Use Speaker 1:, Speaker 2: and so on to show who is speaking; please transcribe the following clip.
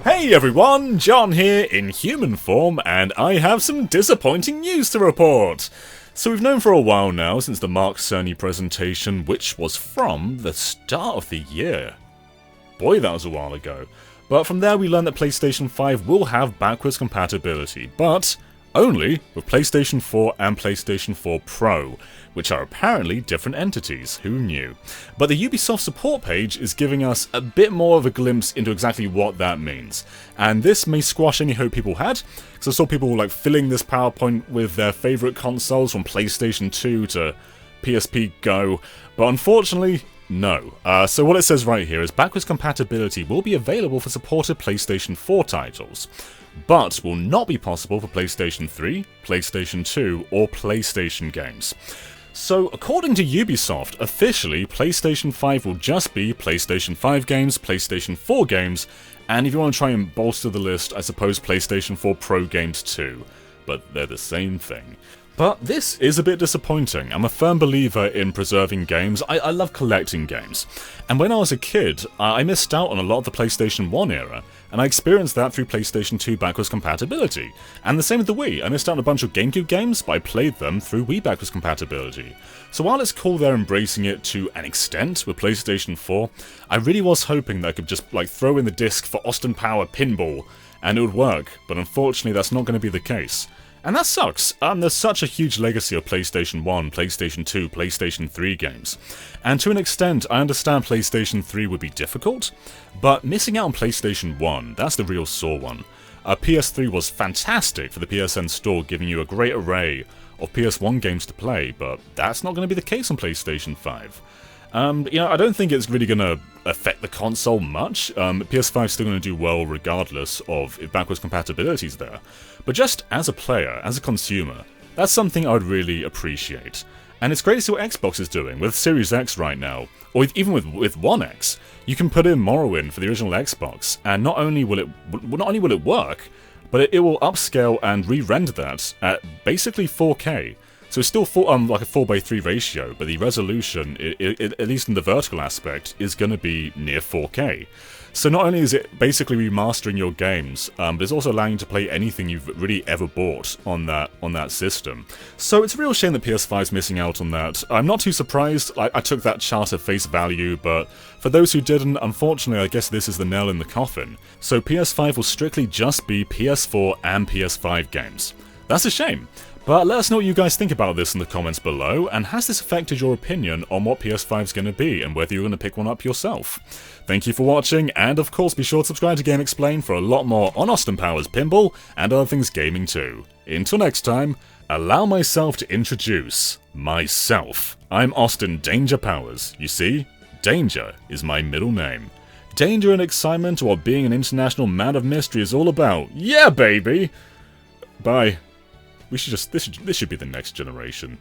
Speaker 1: Hey everyone, John here in human form, and I have some disappointing news to report. So we've known for a while now, since the Mark Cerny presentation, which was from the start of the year. Boy, that was a while ago. But from there we learned that PlayStation 5 will have backwards compatibility, but only with PlayStation 4 and PlayStation 4 Pro, which are apparently different entities, who knew? But the Ubisoft Support page is giving us a bit more of a glimpse into exactly what that means. And this may squash any hope people had, because I saw people like filling this PowerPoint with their favourite consoles from PlayStation 2 to PSP Go, but unfortunately, no. So what it says right here is backwards compatibility will be available for supported PlayStation 4 titles, but will not be possible for PlayStation 3, PlayStation 2, or PlayStation games. So, according to Ubisoft, officially, PlayStation 5 will just be PlayStation 5 games, PlayStation 4 games, and if you want to try and bolster the list, I suppose PlayStation 4 Pro games too. But they're the same thing. But this is a bit disappointing. I'm a firm believer in preserving games. I love collecting games. And when I was a kid, I missed out on a lot of the PlayStation 1 era, and I experienced that through PlayStation 2 backwards compatibility. And the same with the Wii. I missed out on a bunch of GameCube games, but I played them through Wii backwards compatibility. So while it's cool they're embracing it to an extent with PlayStation 4, I really was hoping that I could just like throw in the disc for Austin Power Pinball, and it would work, but unfortunately that's not going to be the case. And that sucks. There's such a huge legacy of PlayStation 1, PlayStation 2, PlayStation 3 games. And to an extent, I understand PlayStation 3 would be difficult, but missing out on PlayStation 1, that's the real sore one. PS3 was fantastic for the PSN store, giving you a great array of PS1 games to play, but that's not going to be the case on PlayStation 5. I don't think it's really going to affect the console much. PS5 is still going to do well regardless of if backwards compatibility is there. But just as a player, as a consumer, that's something I would really appreciate. And it's great to see what Xbox is doing with Series X right now, or even with One X. You can put in Morrowind for the original Xbox, and not only will it work, but it will upscale and re-render that at basically 4K. So it's still like a 4:3 ratio, but the resolution, at least in the vertical aspect, is going to be near 4K. So not only is it basically remastering your games, but it's also allowing you to play anything you've really ever bought on that system. So it's a real shame that PS5's missing out on that. I'm not too surprised. I took that chart at face value, but for those who didn't, unfortunately, I guess this is the nail in the coffin. So PS5 will strictly just be PS4 and PS5 games. That's a shame. But let us know what you guys think about this in the comments below, and has this affected your opinion on what PS5 is going to be, and whether you're going to pick one up yourself? Thank you for watching, and of course be sure to subscribe to Game Explain for a lot more on Austin Powers Pinball, and other things gaming too. Until next time, allow myself to introduce myself. I'm Austin Danger Powers. You see, Danger is my middle name. Danger and excitement are what being an international man of mystery is all about. Yeah, baby! Bye. This should be the next generation.